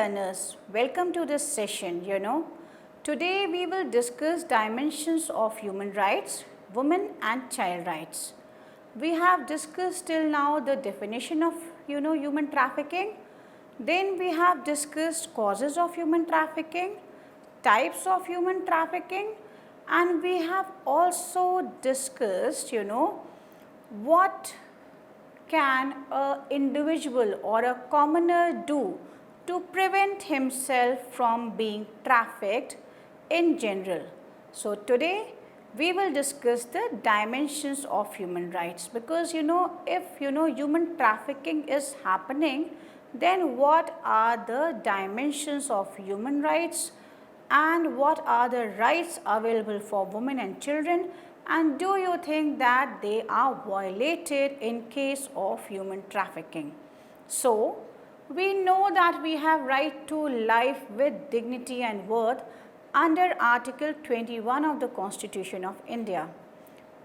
learners, welcome to this session. Today we will discuss dimensions of human rights, women and child rights. We have discussed till now the definition of human trafficking. Then we have discussed causes of human trafficking, types of human trafficking, and we have also discussed what can an individual or a commoner do to prevent himself from being trafficked in general. So today we will discuss the dimensions of human rights, because if human trafficking is happening, then what are the dimensions of human rights and what are the rights available for women and children, and do you think that they are violated in case of human trafficking? So, we know that we have right to life with dignity and worth under Article 21 of the Constitution of India.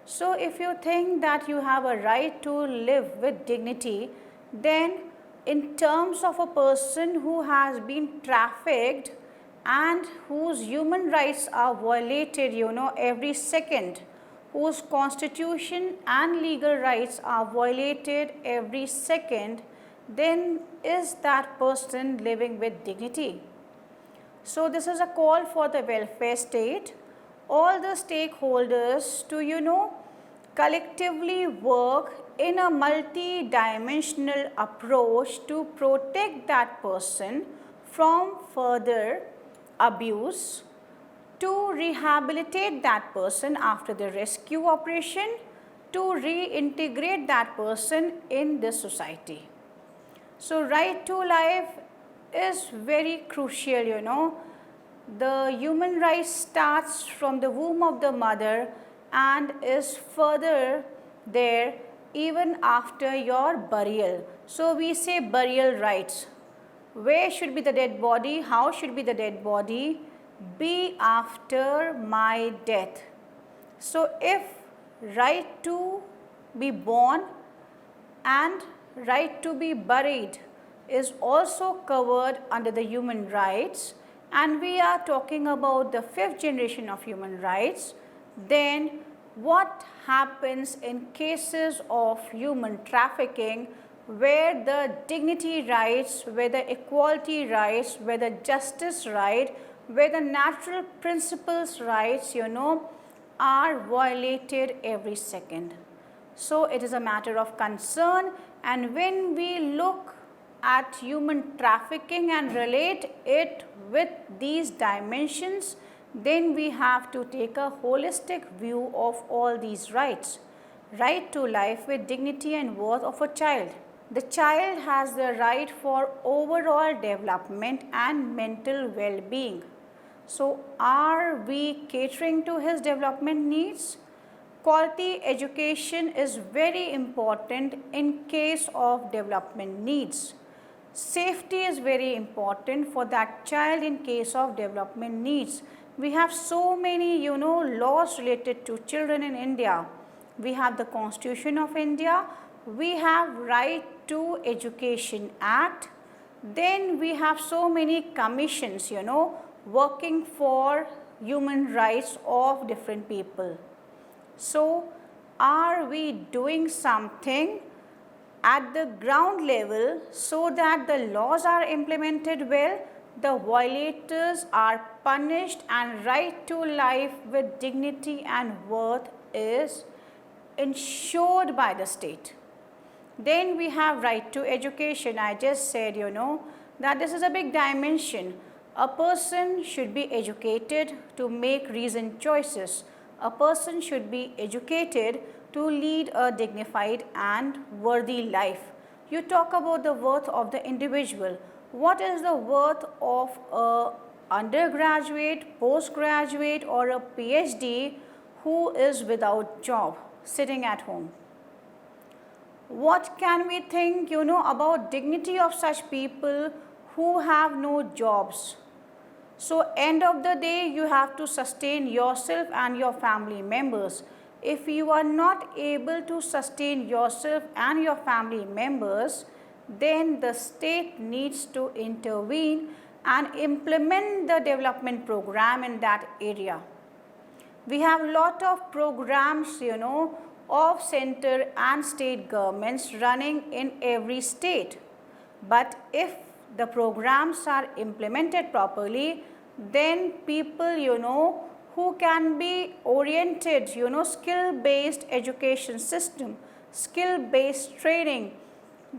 So, if you think that you have a right to live with dignity, then in terms of a person who has been trafficked and whose human rights are violated every second, whose constitution and legal rights are violated every second, then is that person living with dignity? So this is a call for the welfare state, all the stakeholders to collectively work in a multi-dimensional approach to protect that person from further abuse, to rehabilitate that person after the rescue operation, to reintegrate that person in the society. So right to life is very crucial. The human right starts from the womb of the mother and is further there even after your burial. So we say burial rights. Where should be the dead body? How should be the dead body? Be after my death. So if right to be born and right to be buried is also covered under the human rights, and we are talking about the 5th generation of human rights, then what happens in cases of human trafficking where the dignity rights, where the equality rights, where the justice right, where the natural principles rights are violated every second? So it is a matter of concern, and when we look at human trafficking and relate it with these dimensions, then we have to take a holistic view of all these rights. Right to life with dignity and worth of a child. The child has the right for overall development and mental well-being. So are we catering to his development needs? Quality education is very important in case of development needs. Safety is very important for that child in case of development needs. We have so many laws related to children in India. We have the Constitution of India, we have Right to Education Act, then we have so many commissions working for human rights of different people. So are we doing something at the ground level so that the laws are implemented well, the violators are punished, and right to life with dignity and worth is ensured by the state? Then we have right to education. I just said that this is a big dimension. A person should be educated to make reasoned choices. A person should be educated to lead a dignified and worthy life. You talk about the worth of the individual. What is the worth of a undergraduate, postgraduate or a PhD who is without job, sitting at home? What can we think about dignity of such people who have no jobs? So end of the day, you have to sustain yourself and your family members. If you are not able to sustain yourself and your family members, then the state needs to intervene and implement the development program in that area. We have lot of programs, of center and state governments running in every state. But if the programs are implemented properly, then people, who can be oriented, skill-based education system, skill-based training,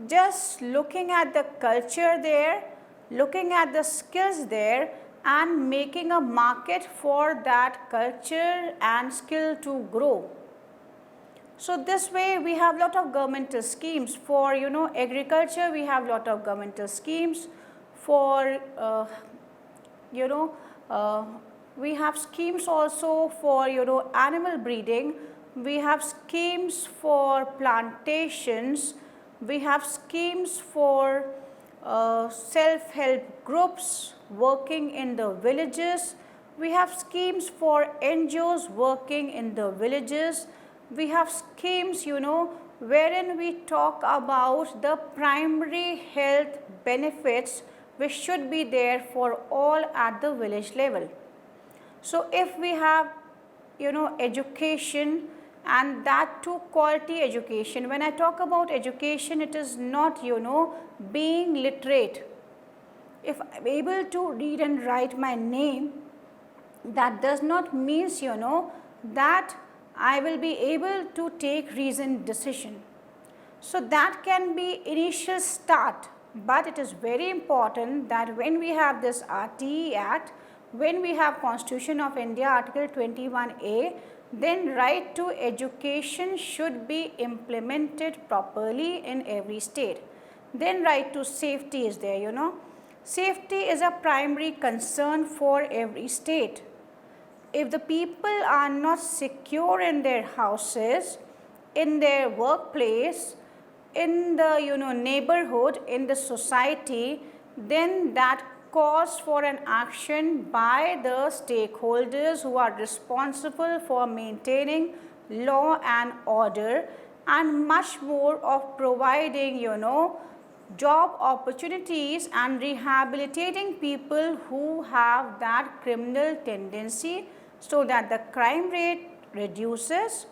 just looking at the culture there, looking at the skills there, and making a market for that culture and skill to grow. So this way we have lot of governmental schemes for agriculture. We have lot of governmental schemes for we have schemes also for animal breeding. We have schemes for plantations. We have schemes for self-help groups working in the villages. We have schemes for NGOs working in the villages. We have schemes, wherein we talk about the primary health benefits which should be there for all at the village level. So if we have, education, and that too quality education. When I talk about education, it is not, being literate. If I am able to read and write my name, that does not means, that I will be able to take reasoned decision. So that can be initial start, but it is very important that when we have this RTE Act, when we have Constitution of India Article 21A, then right to education should be implemented properly in every state. Then right to safety is there, Safety is a primary concern for every state. If the people are not secure in their houses, in their workplace, in the neighborhood, in the society, then that calls for an action by the stakeholders who are responsible for maintaining law and order, and much more of providing job opportunities and rehabilitating people who have that criminal tendency, so that the crime rate reduces,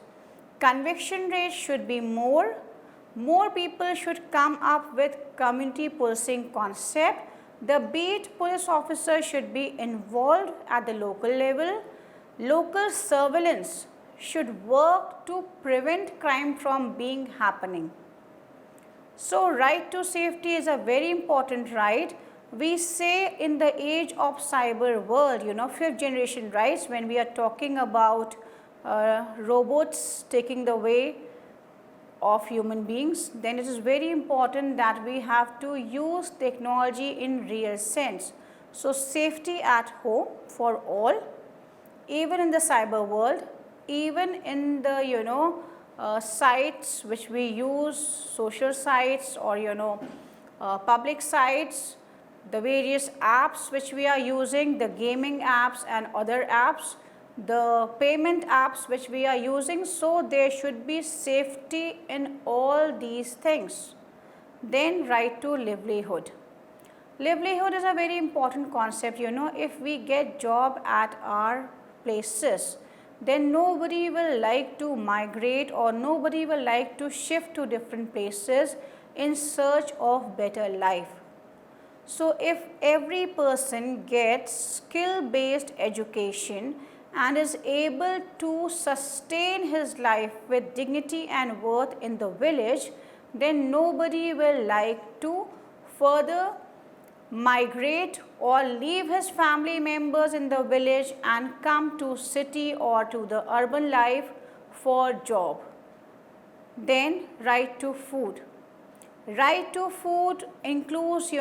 conviction rate should be more people should come up with community policing concept. The beat police officer should be involved at the local level. Local surveillance should work to prevent crime from being happening. So right to safety is a very important right. We say in the age of cyber world, fifth generation rights, when we are talking about robots taking the way of human beings, then it is very important that we have to use technology in real sense. So safety at home for all, even in the cyber world, even in the sites which we use, social sites or public sites, the various apps which we are using, the gaming apps and other apps, the payment apps which we are using. So there should be safety in all these things. Then right to livelihood. Livelihood is a very important concept. If we get job at our places, then nobody will like to migrate, or nobody will like to shift to different places in search of better life. So if every person gets skill-based education and is able to sustain his life with dignity and worth in the village, then nobody will like to further migrate or leave his family members in the village and come to city or to the urban life for job. Then right to food. Right to food includes,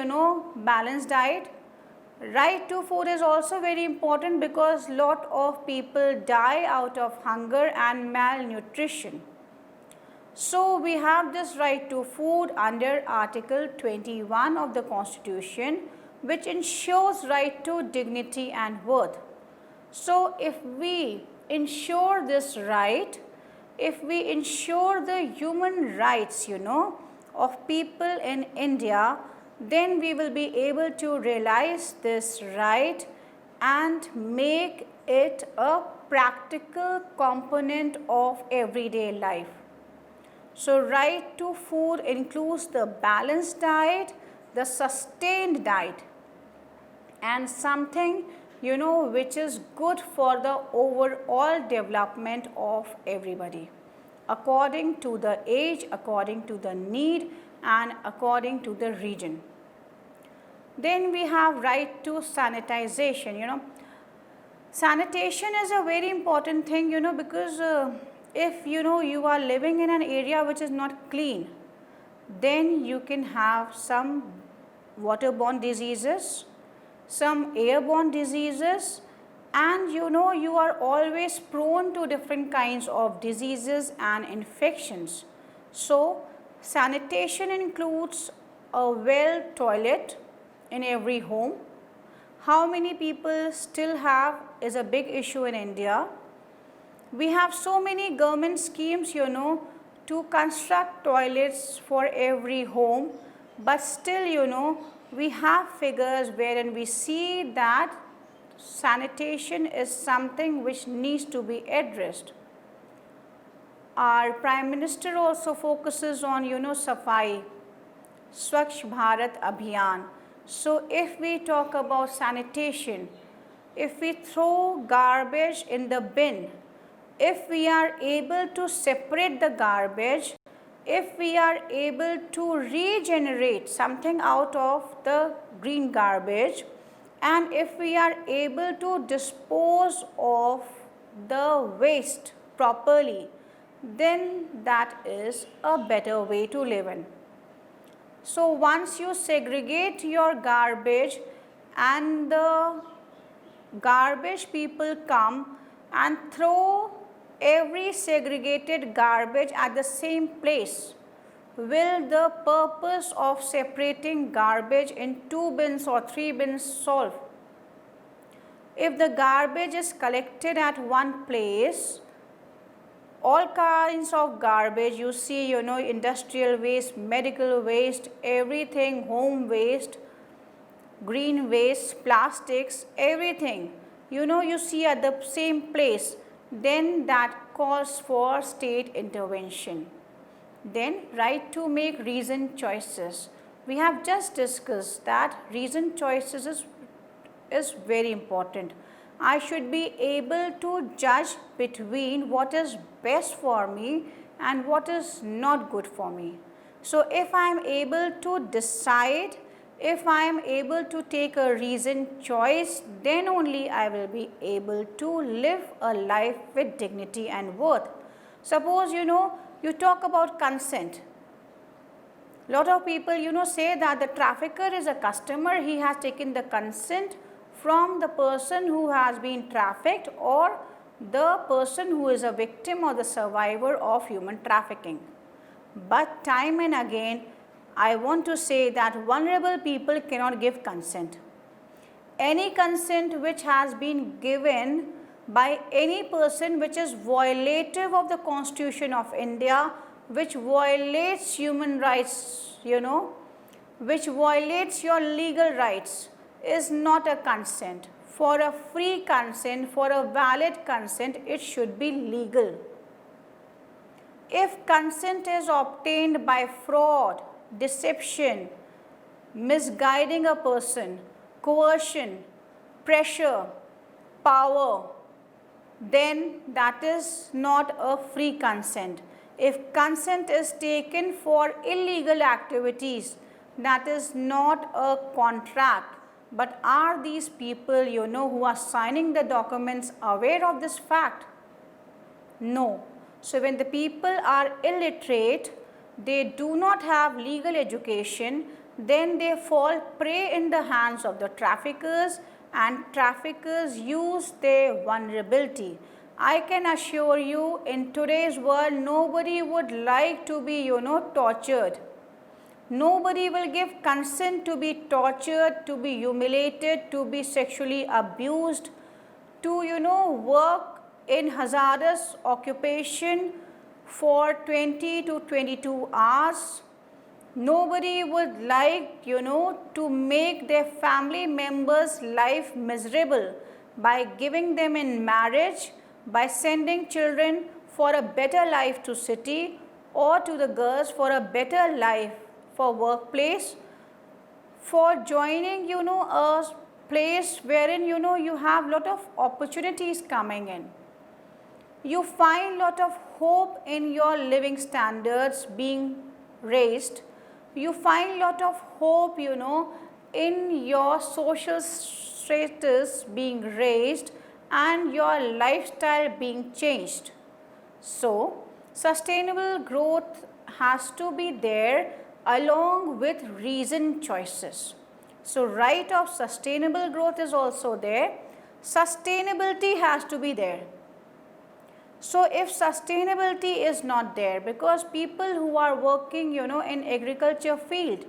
balanced diet. Right to food is also very important because lot of people die out of hunger and malnutrition. So we have this right to food under Article 21 of the Constitution, which ensures right to dignity and worth. So if we ensure this right, if we ensure the human rights, of people in India, then we will be able to realize this right and make it a practical component of everyday life. So right to food includes the balanced diet, the sustained diet, and something which is good for the overall development of everybody, according to the age, according to the need, and according to the region. Then we have right to sanitization. Sanitation is a very important thing, because if you are living in an area which is not clean, then you can have some waterborne diseases, some airborne diseases, and you are always prone to different kinds of diseases and infections. So sanitation includes a well toilet in every home. How many people still have is a big issue in India. We have so many government schemes to construct toilets for every home, but still we have figures wherein we see that sanitation is something which needs to be addressed. Our Prime Minister also focuses on Safai, Swachh Bharat Abhiyan. So if we talk about sanitation, if we throw garbage in the bin, if we are able to separate the garbage, if we are able to regenerate something out of the green garbage, and if we are able to dispose of the waste properly, then that is a better way to live in. So once you segregate your garbage and the garbage people come and throw every segregated garbage at the same place, will the purpose of separating garbage in 2 bins or 3 bins solve? If the garbage is collected at one place, all kinds of garbage you see, industrial waste, medical waste, everything, home waste, green waste, plastics, everything, you see at the same place, then that calls for state intervention. Then right to make reasoned choices. We have just discussed that reasoned choices is very important. I should be able to judge between what is best for me and what is not good for me. So if I am able to decide, if I am able to take a reasoned choice, then only I will be able to live a life with dignity and worth. Suppose you talk about consent. Lot of people say that the trafficker is a customer, he has taken the consent from the person who has been trafficked or the person who is a victim or the survivor of human trafficking. But time and again, I want to say that vulnerable people cannot give consent. Any consent which has been given by any person which is violative of the Constitution of India, which violates human rights, which violates your legal rights, is not a consent. For a free consent, for a valid consent, it should be legal. If consent is obtained by fraud, deception, misguiding a person, coercion, pressure, power, then that is not a free consent. If consent is taken for illegal activities, that is not a contract. But are these people, who are signing the documents aware of this fact? No. So when the people are illiterate, they do not have legal education, then they fall prey in the hands of the traffickers, and traffickers use their vulnerability. I can assure you, in today's world, nobody would like to be, tortured. Nobody will give consent to be tortured, to be humiliated, to be sexually abused, to, work in hazardous occupation for 20 to 22 hours, Nobody would like, to make their family members' life miserable by giving them in marriage, by sending children for a better life to city, or to the girls for a better life for workplace, for joining, a place wherein, you have lot of opportunities coming in. You find lot of hope in your living standards being raised. You find lot of hope, in your social status being raised and your lifestyle being changed. So, sustainable growth has to be there along with reasoned choices. So, right of sustainable growth is also there. Sustainability has to be there. So, if sustainability is not there, because people who are working, in agriculture field,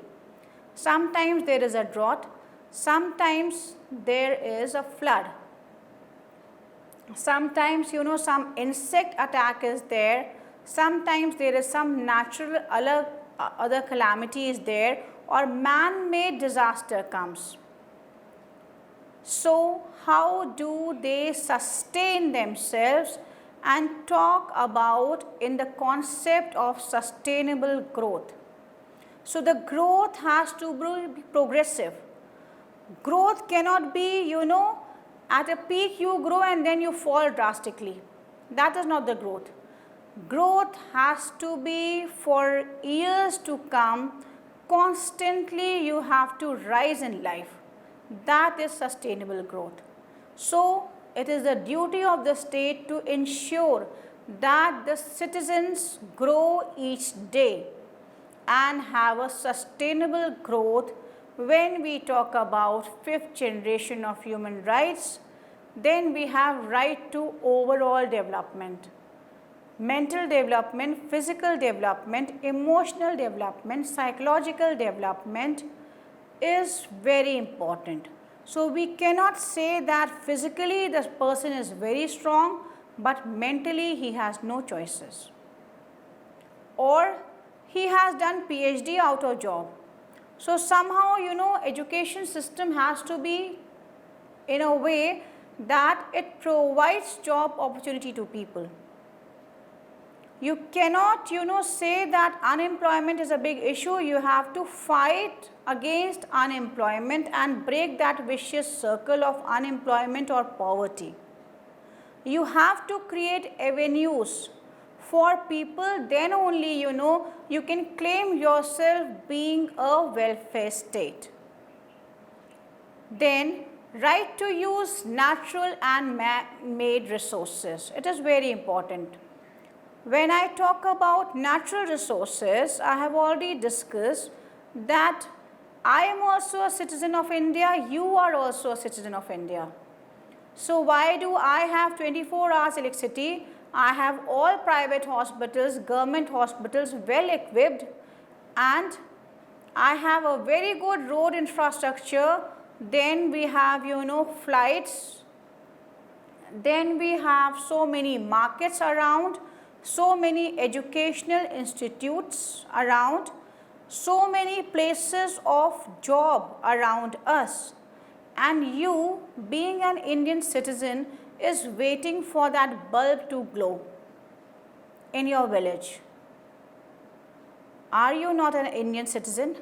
sometimes there is a drought, sometimes there is a flood, sometimes, some insect attack is there, sometimes there is some natural other calamity is there, or man-made disaster comes. So, how do they sustain themselves and talk about in the concept of sustainable growth? So, the growth has to be progressive. Growth cannot be, at a peak you grow and then you fall drastically. That is not the growth. Growth has to be for years to come. Constantly you have to rise in life. That is sustainable growth. So, it is the duty of the state to ensure that the citizens grow each day and have a sustainable growth. When we talk about fifth generation of human rights, then we have right to overall development. Mental development, physical development, emotional development, psychological development is very important. So, we cannot say that physically the person is very strong, but mentally he has no choices, or he has done PhD out of job. So, somehow, education system has to be in a way that it provides job opportunity to people. You cannot, say that unemployment is a big issue. You have to fight against unemployment and break that vicious circle of unemployment or poverty. You have to create avenues for people, then only, you can claim yourself being a welfare state. Then, right to use natural and man-made resources. It is very important. When I talk about natural resources, I have already discussed that I am also a citizen of India, you are also a citizen of India. So, why do I have 24 hours electricity? I have all private hospitals, government hospitals well equipped, and I have a very good road infrastructure. Then we have, flights. Then we have so many markets around, so many educational institutes around, so many places of job around us. And you, being an Indian citizen, is waiting for that bulb to glow in your village. Are you not an Indian citizen?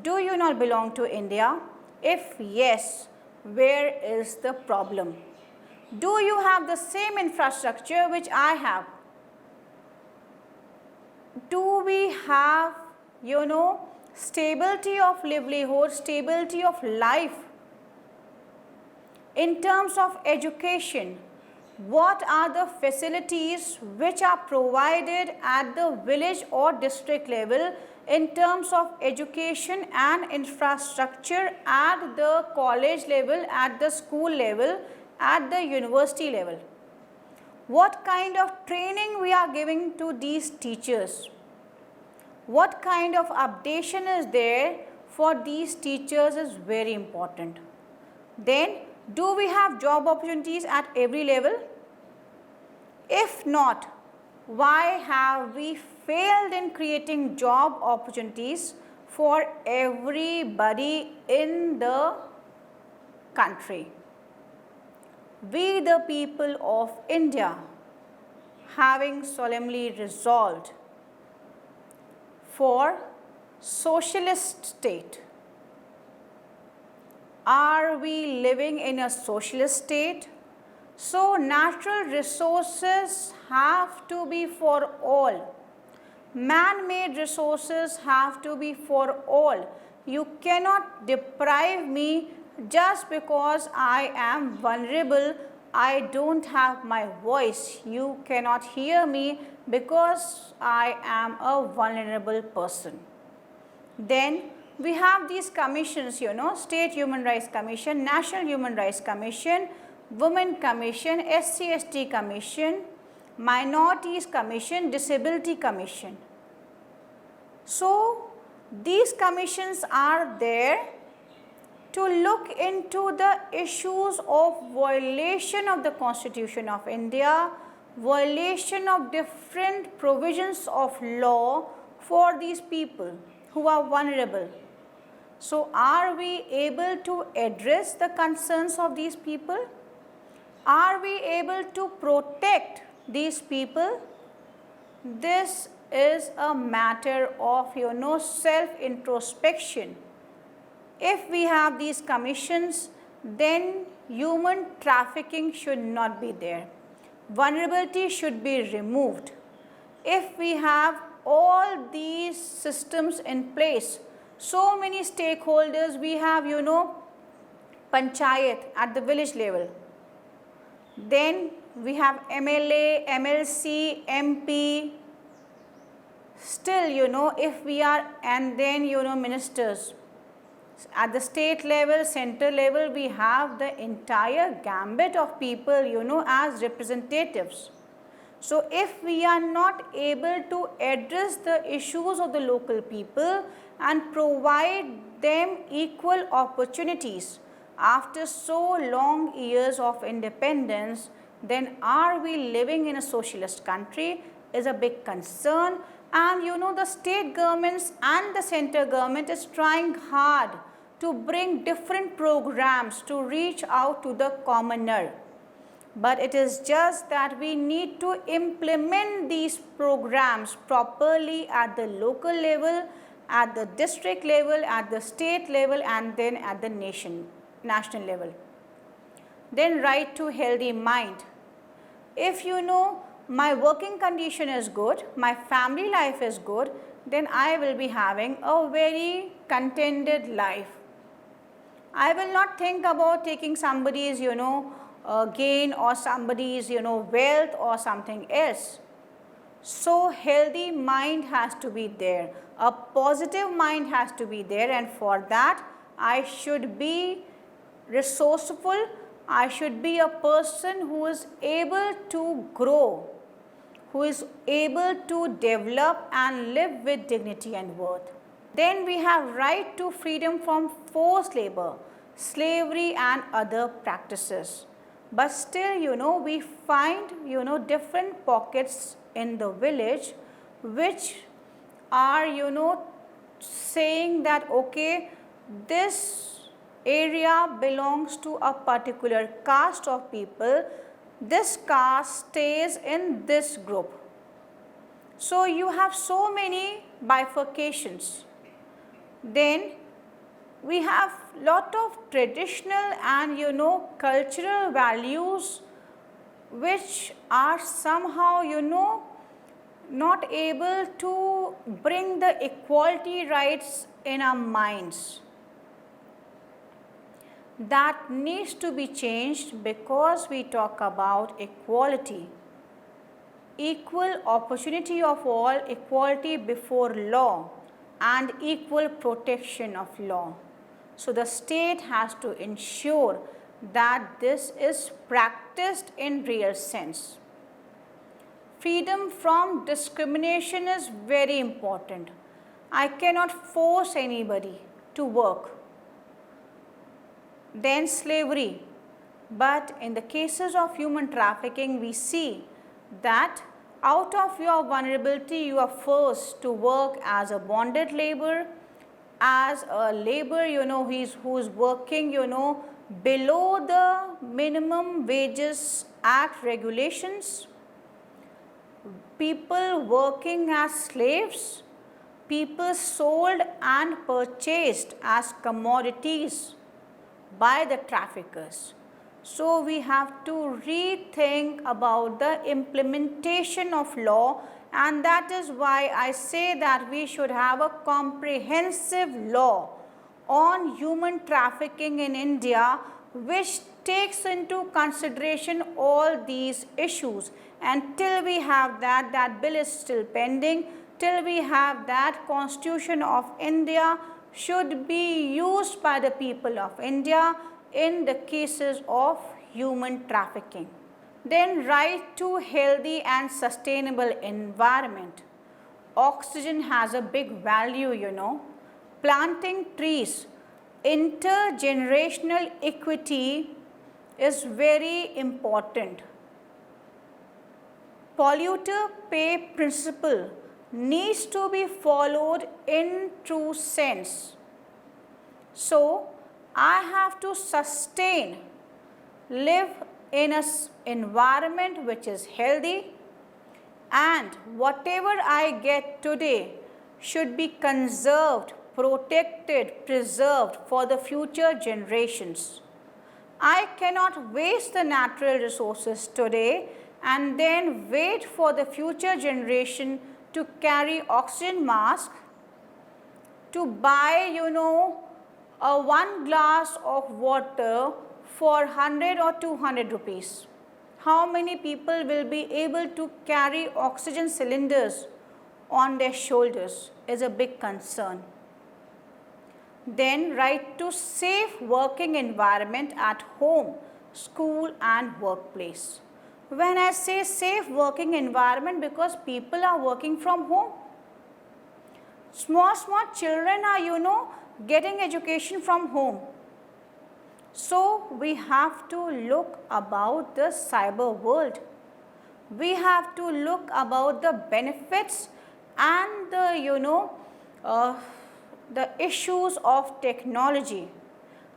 Do you not belong to India? If yes, where is the problem? Do you have the same infrastructure which I have? Do we have, stability of livelihood, stability of life? In terms of education, what are the facilities which are provided at the village or district level in terms of education and infrastructure at the college level, at the school level, at the university level? What kind of training we are giving to these teachers? What kind of updation is there for these teachers is very important. Then, do we have job opportunities at every level? If not, Why have we failed in creating job opportunities for everybody in the country? We, the people of India, having solemnly resolved for socialist state. Are we living in a socialist state? So natural resources have to be for all. Man-made resources have to be for all. You cannot deprive me just because I am vulnerable. I don't have my voice. You cannot hear me because I am a vulnerable person. Then we have these commissions, State Human Rights Commission, National Human Rights Commission, Women Commission, SC/ST Commission, Minorities Commission, Disability Commission. So these commissions are there to look into the issues of violation of the Constitution of India, violation of different provisions of law for these people who are vulnerable. So are we able to address the concerns of these people? Are we able to protect these people? This is a matter of self-introspection. If we have these commissions, then human trafficking should not be there. Vulnerability should be removed. If we have all these systems in place, so many stakeholders, we have panchayat at the village level, then we have MLA, MLC, MP, still if we are, and then ministers. At the state level, center level, we have the entire gambit of people as representatives. So if we are not able to address the issues of the local people and provide them equal opportunities after so long years of independence, then are we living in a socialist country is a big concern. And the state governments and the center government is trying hard to bring different programs to reach out to the commoner. But it is just that we need to implement these programs properly at the local level, at the district level, at the state level, and then at the national level. Then right to healthy mind. If my working condition is good, my family life is good, then I will be having a very contented life. I will not think about taking somebody's gain or somebody's wealth or something else. So healthy mind has to be there, a positive mind has to be there, and for that I should be resourceful. I should be a person who is able to grow, who is able to develop and live with dignity and worth. Then we have right to freedom from forced labor, slavery and other practices. But still we find different pockets in the village which are saying that okay, this area belongs to a particular caste of people, this caste stays in this group. So you have so many bifurcations. Then we have lot of traditional and cultural values which are somehow not able to bring the equality rights in our minds. That needs to be changed because we talk about equality, equal opportunity of all, equality before law, and equal protection of law. So the state has to ensure that this is practiced in real sense. Freedom from discrimination is very important. I cannot force anybody to work. Then slavery. But in the cases of human trafficking, we see that Out of your vulnerability, you are forced to work as a bonded labor, as a labor, who's working, below the minimum wages act regulations, people working as slaves, people sold and purchased as commodities by the traffickers. So we have to rethink about the implementation of law, and that is why I say that we should have a comprehensive law on human trafficking in India, which takes into consideration all these issues. And till we have that bill is still pending. Till we have that, Constitution of India should be used by the people of India in the cases of human trafficking. Then right to healthy and sustainable environment. Oxygen has a big value. Planting trees, intergenerational equity is very important. Polluter pay principle needs to be followed in true sense. So, I have to live in an environment which is healthy, and whatever I get today should be conserved, protected, preserved for the future generations. I cannot waste the natural resources today and then wait for the future generation to carry oxygen mask, to buy, a one glass of water for 100 or 200 rupees. How many people will be able to carry oxygen cylinders on their shoulders is a big concern. Then right to safe working environment at home, school and workplace. When I say safe working environment, because people are working from home. Small children are, getting education from home. So we have to look about the cyber world. We have to look about the benefits and the, the issues of technology.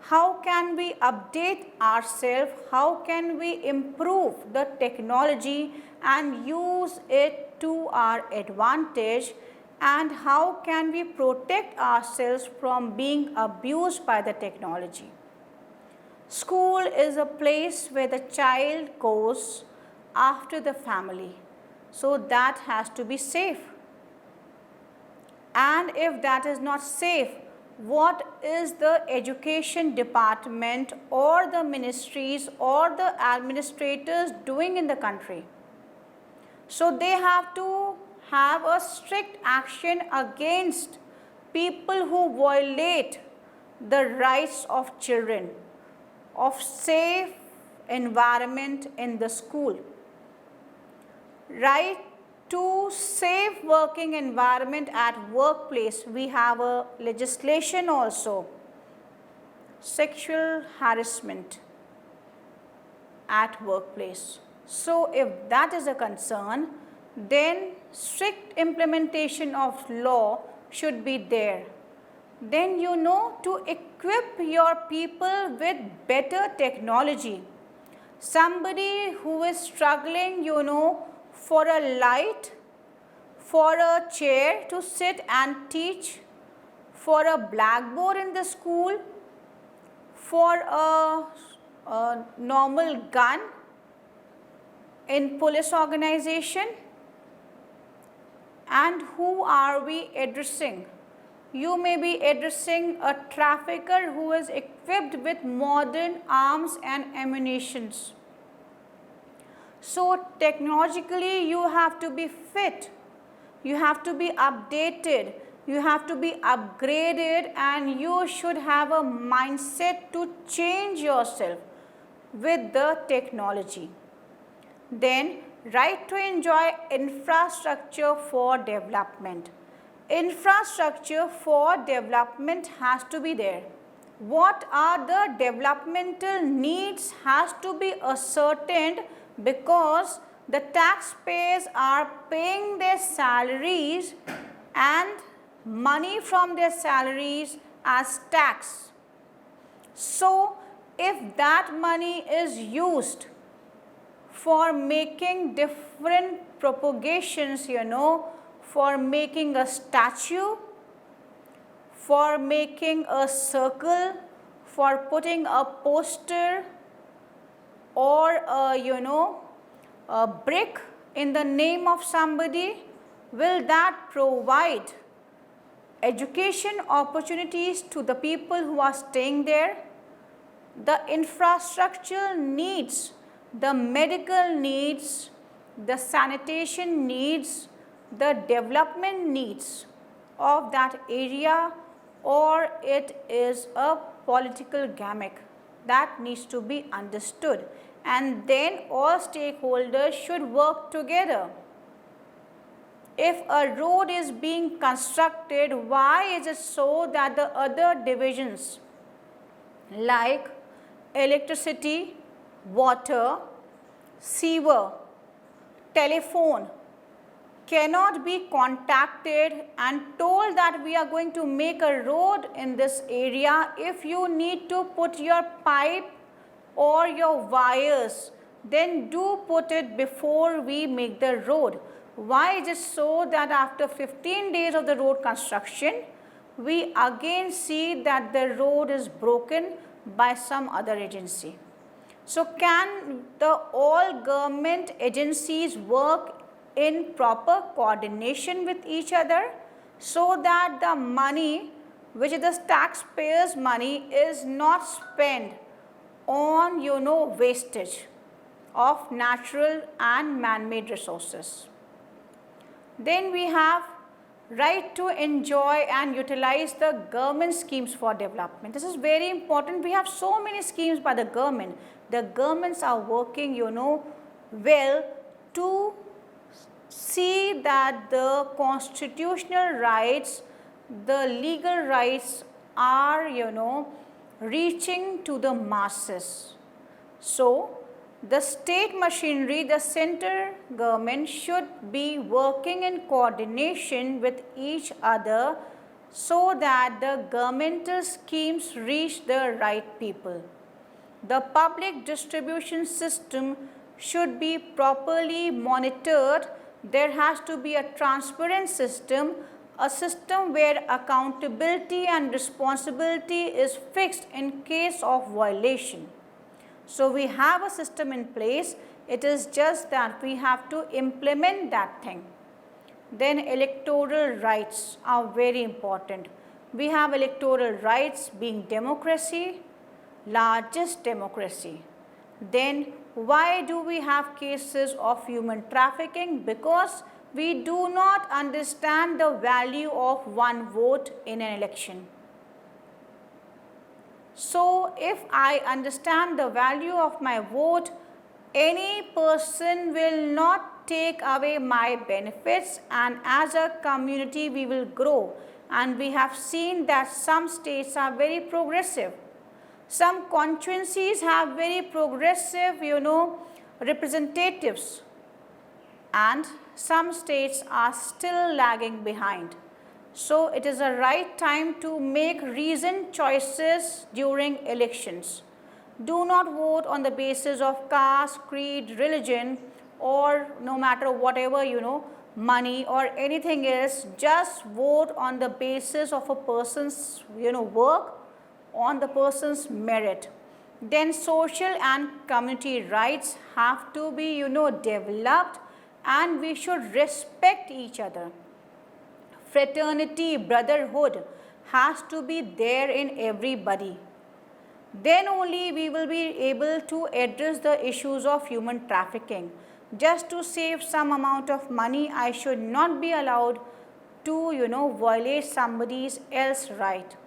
How can we update ourselves? How can we improve the technology and use it to our advantage? And how can we protect ourselves from being abused by the technology? School is a place where the child goes after the family. So that has to be safe. And if that is not safe, what is the education department or the ministries or the administrators doing in the country? So they have to have a strict action against people who violate the rights of children, of safe environment in the school. Right to safe working environment at workplace, we have a legislation also. Sexual harassment at workplace. So if that is a concern, then strict implementation of law should be there. Then to equip your people with better technology. Somebody who is struggling, for a light, for a chair to sit and teach, for a blackboard in the school, for a normal gun in police organization. And who are we addressing? You may be addressing a trafficker who is equipped with modern arms and ammunitions. So technologically you have to be fit, you have to be updated, you have to be upgraded, and you should have a mindset to change yourself with the technology. Then right to enjoy infrastructure for development. Infrastructure for development has to be there. What are the developmental needs has to be ascertained, because the taxpayers are paying their salaries and money from their salaries as tax. So, if that money is used for making different propagations, for making a statue, for making a circle, for putting a poster or a brick in the name of somebody, will that provide education opportunities to the people who are staying there? The infrastructure needs, the medical needs, the sanitation needs, the development needs of that area, or it is a political gimmick? That needs to be understood, and then all stakeholders should work together. If a road is being constructed, why is it so that the other divisions like electricity, water, sewer, telephone cannot be contacted and told that we are going to make a road in this area? If you need to put your pipe or your wires, then do put it before we make the road. Why is it so that after 15 days of the road construction, we again see that the road is broken by some other agency? So, can the all government agencies work in proper coordination with each other so that the money, which is the taxpayers' money, is not spent on wastage of natural and man-made resources? Then we have right to enjoy and utilize the government schemes for development. This is very important. We have so many schemes by the government. The governments are working, well to see that the constitutional rights, the legal rights are, reaching to the masses. So, the state machinery, the center government should be working in coordination with each other so that the governmental schemes reach the right people. The public distribution system should be properly monitored. There has to be a transparent system, a system where accountability and responsibility is fixed in case of violation. So, we have a system in place, it is just that we have to implement that thing. Then electoral rights are very important. We have electoral rights being democracy, largest democracy. Then why do we have cases of human trafficking? Because we do not understand the value of one vote in an election. So, if I understand the value of my vote, any person will not take away my benefits, and as a community we will grow. And we have seen that some states are very progressive. Some constituencies have very progressive, representatives, and some states are still lagging behind. So, it is a right time to make reasoned choices during elections. Do not vote on the basis of caste, creed, religion, or no matter whatever, money or anything else. Just vote on the basis of a person's, work, on the person's merit. Then social and community rights have to be, developed, and we should respect each other. Fraternity, brotherhood has to be there in everybody. Then only we will be able to address the issues of human trafficking. Just to save some amount of money, I should not be allowed to, violate somebody else's right.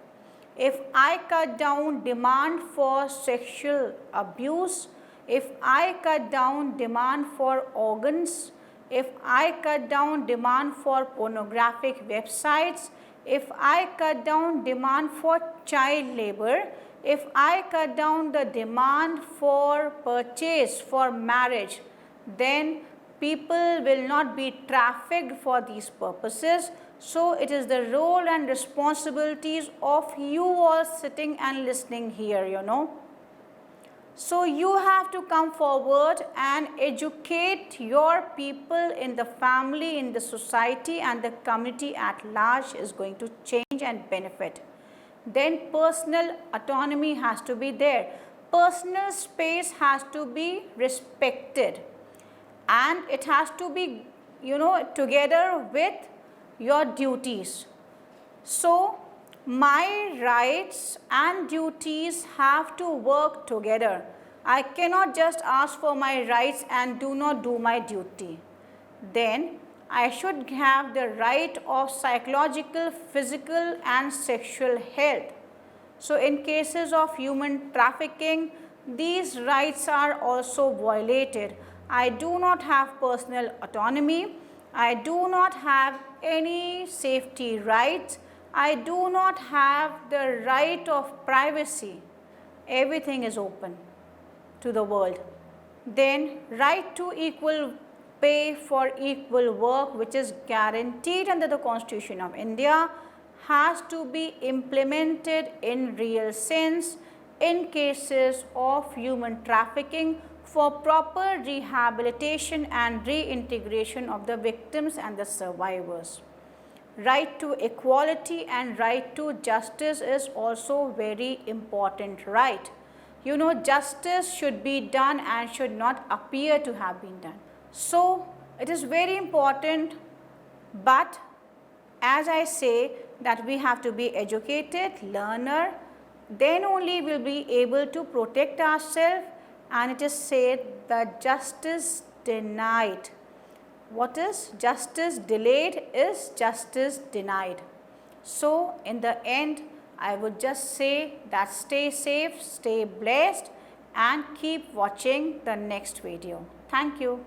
If I cut down demand for sexual abuse, if I cut down demand for organs, if I cut down demand for pornographic websites, if I cut down demand for child labor, if I cut down the demand for purchase for marriage, then people will not be trafficked for these purposes. So it is the role and responsibilities of you all sitting and listening here, you know. So you have to come forward and educate your people in the family, in the society, and the community at large is going to change and benefit. Then personal autonomy has to be there. Personal space has to be respected, and it has to be, you know, together with your duties. So my rights and duties have to work together. I cannot just ask for my rights and do not do my duty. Then I should have the right of psychological, physical and sexual health. So in cases of human trafficking, these rights are also violated. I do not have personal autonomy. I do not have any safety rights. I do not have the right of privacy. Everything is open to the world. Then right to equal pay for equal work, which is guaranteed under the Constitution of India, has to be implemented in real sense in cases of human trafficking for proper rehabilitation and reintegration of the victims and the survivors. Right to equality and right to justice is also very important right. You know, justice should be done and should not appear to have been done. So it is very important, but as I say that we have to be educated, learner, then only we will be able to protect ourselves, and it is said that justice denied. What is justice delayed is justice denied. So in the end, I would just say that stay safe, stay blessed and keep watching the next video. Thank you.